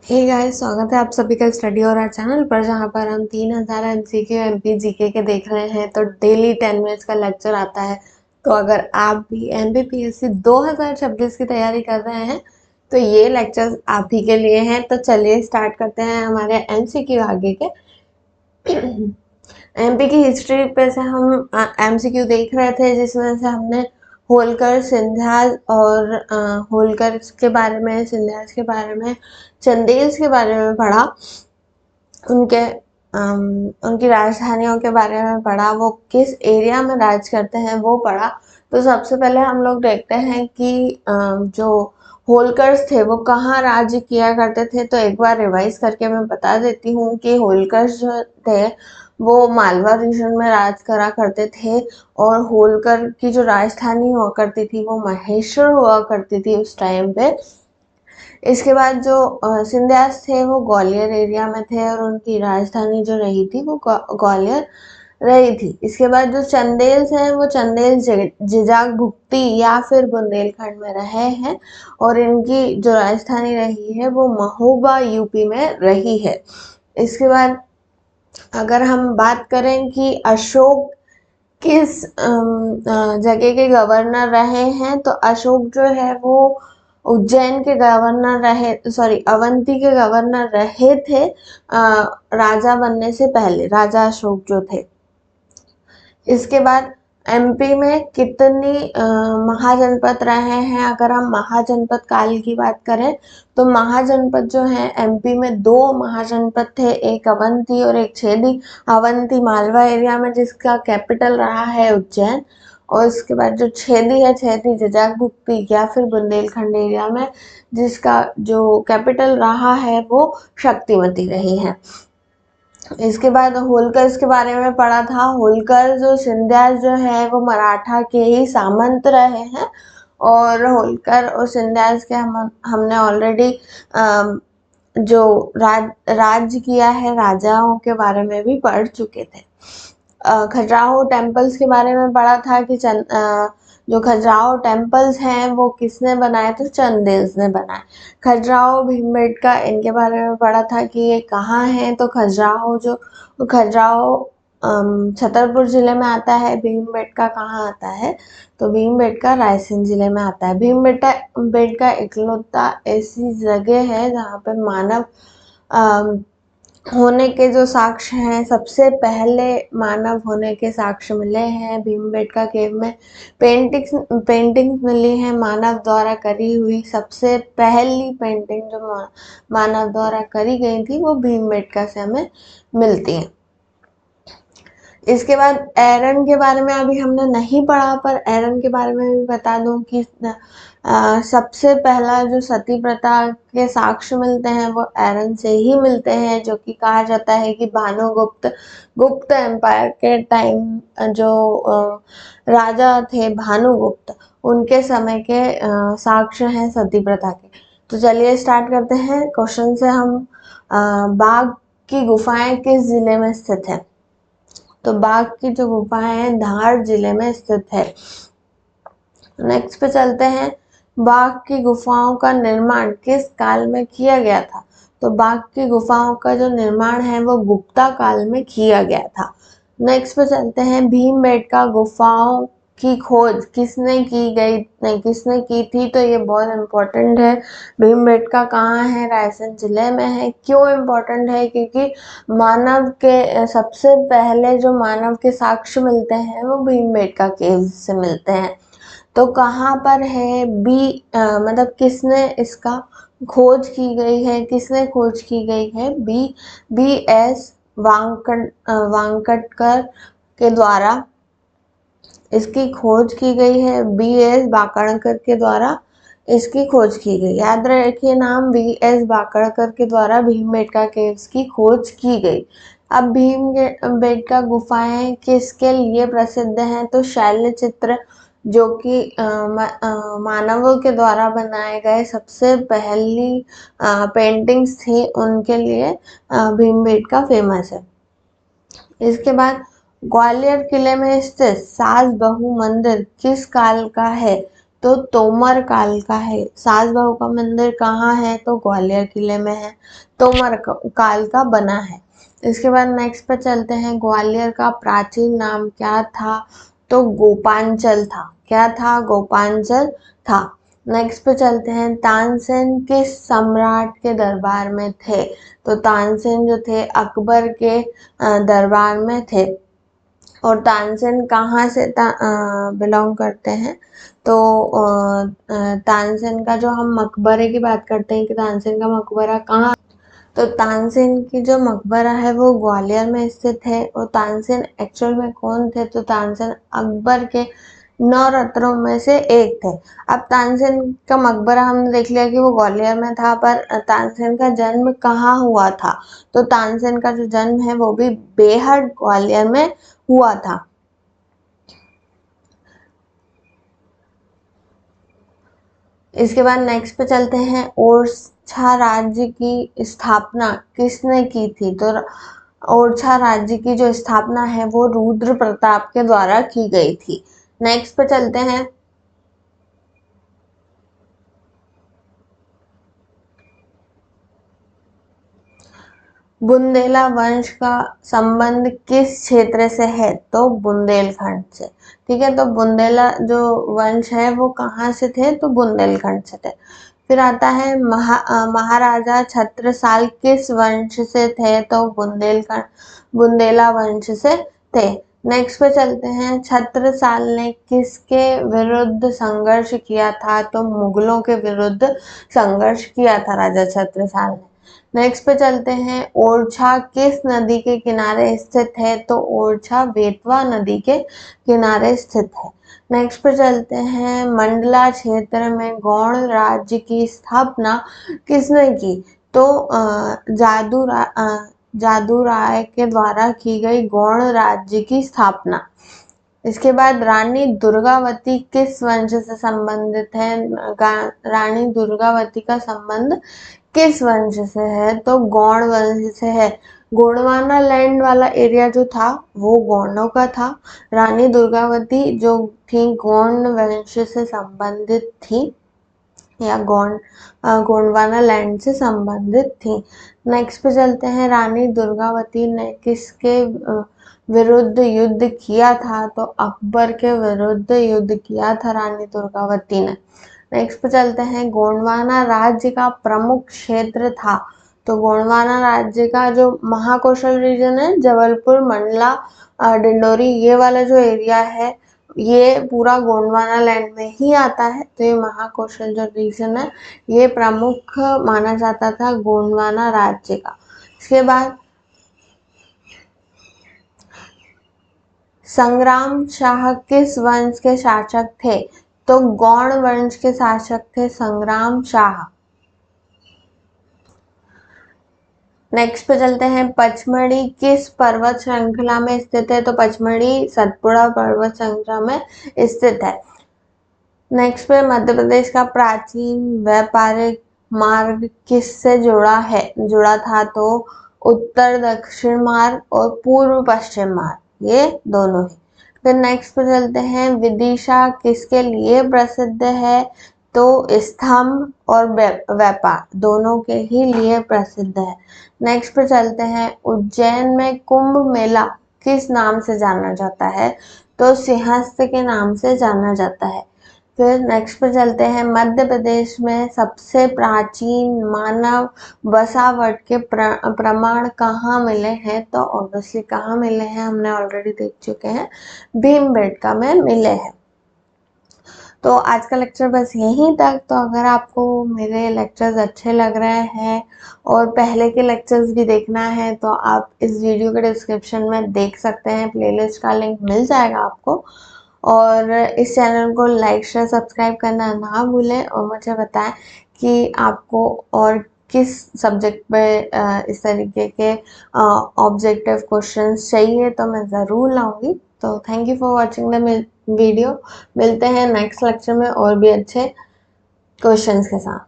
Hey guys, स्वागत है आप सभी का स्टडी और चैनल पर, जहां पर हम 3000 एमसीक्यू एमपी जीके के देख रहे हैं। तो डेली 10 मिनट्स का लेक्चर आता है। तो अगर आप भी एमपीपीएससी 2026 की तैयारी कर रहे हैं तो ये लेक्चर आप ही के लिए हैं। तो चलिए स्टार्ट करते हैं हमारे एमसीक्यू आगे के। एमपी की हिस्ट्री पे से हम एमसीक्यू देख रहे थे, जिसमें से हमने होलकर, सिंधियाज और होलकर के बारे में, सिंधियाज के बारे में, चंदेल्स के बारे में पढ़ा। उनके उनकी राजधानियों के बारे में पढ़ा, वो किस एरिया में राज करते हैं वो पढ़ा। तो सबसे पहले हम लोग देखते हैं कि जो होलकर्स थे वो कहाँ राज्य किया करते थे। तो एक बार रिवाइज करके मैं बता देती हूँ कि होलकर्स जो थे वो मालवा रीजन में राज करा करते थे, और होलकर की जो राजधानी हुआ करती थी वो महेश्वर हुआ करती थी उस टाइम पे। इसके बाद जो सिंधियास थे वो ग्वालियर एरिया में थे, और उनकी राजधानी जो रही थी वो ग्वालियर रही थी। इसके बाद जो चंदेल्स हैं वो चंदेल जिजाग भुक्ती या फिर बुंदेलखंड में रहे हैं, और इनकी जो राजधानी रही है वो महोबा यूपी में रही है। इसके बाद अगर हम बात करें कि अशोक किस जगह के गवर्नर रहे हैं, तो अशोक जो है वो उज्जैन के गवर्नर रहे, सॉरी अवंती के गवर्नर रहे थे राजा बनने से पहले, राजा अशोक जो थे। इसके बाद एमपी में कितनी महाजनपद रहे हैं। अगर हम महाजनपद काल की बात करें तो महाजनपद जो है एमपी में 2 महाजनपद थे, एक अवंती और एक छेदी। अवंती मालवा एरिया में, जिसका कैपिटल रहा है उज्जैन, और इसके बाद जो छेदी है, छेदी जिजाग भुक्ती या फिर बुंदेलखंड एरिया में, जिसका जो कैपिटल रहा है वो शक्तिमती रही है। इसके बाद होलकर के बारे में पढ़ा था। होलकर जो सिंधिया जो है वो मराठा के ही सामंत रहे हैं, और होलकर और सिंधिया के हमने ऑलरेडी जो राज्य किया है, राजाओं के बारे में भी पढ़ चुके थे। खजुराहो टेम्पल्स के बारे में पढ़ा था कि जो खजुराहो टेम्पल्स हैं वो किसने बनाए, तो चंदेल्स ने बनाए। खजुराहो, भीमबेटका, इनके बारे में पढ़ा था कि ये कहाँ है। तो खजुराहो छतरपुर जिले में आता है। भीमबेटका कहाँ आता है, तो भीमबेटका रायसेन जिले में आता है। भीमबेटका इकलौता ऐसी जगह है जहाँ पे मानव होने के जो साक्ष्य हैं, सबसे पहले मानव होने के साक्ष्य मिले हैं भीमबेटका केव में। पेंटिंग्स मिली हैं मानव द्वारा करी हुई। सबसे पहली पेंटिंग जो मानव द्वारा करी गई थी वो भीमबेटका से हमें मिलती है। इसके बाद एरन के बारे में अभी हमने नहीं पढ़ा, पर एरन के बारे में भी बता दूं कि सबसे पहला जो सती प्रथा के साक्ष्य मिलते हैं वो एरन से ही मिलते हैं, जो कि कहा जाता है कि गुप्त एम्पायर के टाइम जो राजा थे भानुगुप्त, उनके समय के साक्ष्य हैं सती प्रथा के। तो चलिए स्टार्ट करते हैं क्वेश्चन से। हम बाघ की गुफाएं किस जिले में स्थित है, तो बाघ की जो गुफाएं हैं धार जिले में स्थित है। नेक्स्ट पे चलते हैं। बाघ की गुफाओं का निर्माण किस काल में किया गया था, तो बाघ की गुफाओं का जो निर्माण है वो गुप्ता काल में किया गया था। नेक्स्ट पे चलते हैं। भीमबेटका गुफाओं की खोज किसने की गई, नहीं किसने की थी, तो ये बहुत इम्पोर्टेंट है। भीमबेटका कहाँ है, रायसेन जिले में है। क्यों इम्पोर्टेंट है, क्योंकि मानव के सबसे पहले जो मानव के साक्ष्य मिलते हैं वो भीमबेटका केव से मिलते हैं। तो कहाँ पर है मतलब किसने इसका खोज की गई है, किसने खोज की गई है, बी एस वांकटकर के द्वारा इसकी खोज की गई है। बी एस बाकड़कर के द्वारा इसकी खोज की गई। याद रखिए नाम, बी एस बाकड़कर के द्वारा भीमबेटका केव्स की खोज की गई। अब भीमबेटका गुफाएं किसके लिए प्रसिद्ध हैं, तो शैल चित्र, जो कि मानवों के द्वारा बनाए गए सबसे पहली पेंटिंग्स थी, उनके लिए भीमबेटका फेमस है। इसके बाद ग्वालियर किले में स्थित सास बहू मंदिर किस काल का है, तो तोमर काल का है। सास बहू का मंदिर कहाँ है? तो ग्वालियर किले में है, तोमर काल का बना है। इसके बाद नेक्स्ट पे चलते हैं, ग्वालियर का प्राचीन नाम क्या था? तो गोपांचल था। क्या था? गोपांचल था। नेक्स्ट पे चलते हैं, तानसेन किस सम्राट के दरबार में थे? तो तानसेन जो थे अकबर के दरबार में थे। और तानसेन कहाँ से बिलोंग करते हैं? तो तानसेन का जो हम मकबरे की बात करते हैं कि तानसेन का मकबरा कहाँ, तो तानसेन की जो मकबरा है वो ग्वालियर में स्थित है। और तानसेन एक्चुअल में कौन थे? तो तानसेन अकबर के 9 रत्नों में से एक थे। अब तानसेन का मकबरा हमने देख लिया कि वो ग्वालियर में था, पर तानसेन का जन्म कहाँ हुआ था? तो तानसेन का जो जन्म है वो भी बेहट ग्वालियर में हुआ था। इसके बाद नेक्स्ट पे चलते हैं, ओरछा राज्य की स्थापना किसने की थी? तो ओरछा राज्य की जो स्थापना है वो रुद्र प्रताप के द्वारा की गई थी। नेक्स्ट पे चलते हैं, बुंदेला वंश का संबंध किस क्षेत्र से है? तो बुंदेलखंड से। ठीक है, तो बुंदेला जो वंश है वो कहाँ से थे? तो बुंदेलखंड से थे। फिर आता है महाराजा छत्रसाल किस वंश से थे? तो बुंदेला वंश से थे। नेक्स्ट पे चलते हैं, छत्रसाल ने किसके विरुद्ध संघर्ष किया था? तो मुगलों के विरुद्ध संघर्ष किया था राजा छत्रसाल ने। नेक्स्ट पे चलते हैं, ओरछा किस नदी के किनारे स्थित है? तो ओरछा बेतवा नदी के किनारे स्थित है। नेक्स्ट पे चलते हैं, मंडला क्षेत्र में गौड़ राज्य की स्थापना किसने की? तो जादू राय के द्वारा की गई गौड़ राज्य की स्थापना। इसके बाद रानी दुर्गावती किस वंश से संबंधित है? रानी दुर्गावती का संबंध किस वंश से है? तो गौड़ वंश से है। गोंडवाना लैंड वाला एरिया जो था वो गौंडों का था। रानी दुर्गावती जो थी गौंड वंश से संबंधित थी, या गोंडवाना लैंड से संबंधित थी। नेक्स्ट पे चलते हैं, रानी दुर्गावती ने किसके विरुद्ध युद्ध किया था? तो अकबर के विरुद्ध युद्ध किया था रानी दुर्गावती ने। नेक्स्ट पे चलते हैं, गोंडवाना राज्य का प्रमुख क्षेत्र था। तो गोंडवाना राज्य का जो महाकौशल रीजन है, जबलपुर, मंडला, डिंडोरी, ये वाला जो एरिया है ये पूरा गोंडवाना लैंड में ही आता है। तो ये महाकौशल जो रीजन है ये प्रमुख माना जाता था गोंडवाना राज्य का। इसके बाद संग्राम शाह किस वंश के शासक थे? तो गौड़ वंश के शासक थे संग्राम शाह। नेक्स्ट पे चलते हैं, पचमढ़ी किस पर्वत श्रृंखला में स्थित है? तो पचमढ़ी सतपुड़ा पर्वत श्रृंखला में स्थित है। नेक्स्ट पे मध्य प्रदेश का प्राचीन व्यापारिक मार्ग किससे जुड़ा था? तो उत्तर दक्षिण मार्ग और पूर्व पश्चिम मार्ग, ये दोनों ही। फिर नेक्स्ट पे चलते हैं, विदिशा किसके लिए प्रसिद्ध है? तो स्तंभ और व्यापार दोनों के ही लिए प्रसिद्ध है। नेक्स्ट पे चलते हैं, उज्जैन में कुंभ मेला किस नाम से जाना जाता है? तो सिंहस्थ के नाम से जाना जाता है। फिर नेक्स्ट पे चलते हैं, मध्य प्रदेश में सबसे प्राचीन मानव बसावट के प्रमाण कहाँ मिले हैं? तो ऑब्वियसली कहाँ मिले हैं, हमने ऑलरेडी देख चुके हैं, भीमबेटका में मिले हैं। तो आज का लेक्चर बस यहीं तक। तो अगर आपको मेरे लेक्चर्स अच्छे लग रहे हैं और पहले के लेक्चर्स भी देखना है तो आप इस वीडियो के डिस्क्रिप्शन में देख सकते हैं, प्लेलिस्ट का लिंक मिल जाएगा आपको। और इस चैनल को लाइक शेयर सब्सक्राइब करना ना भूलें और मुझे बताएं कि आपको और किस सब्जेक्ट पे इस तरीके के ऑब्जेक्टिव क्वेश्चंस चाहिए, तो मैं ज़रूर लाऊंगी। तो thank you for watching the video. मिलते हैं नेक्स्ट लेक्चर में और भी अच्छे क्वेश्चंस के साथ।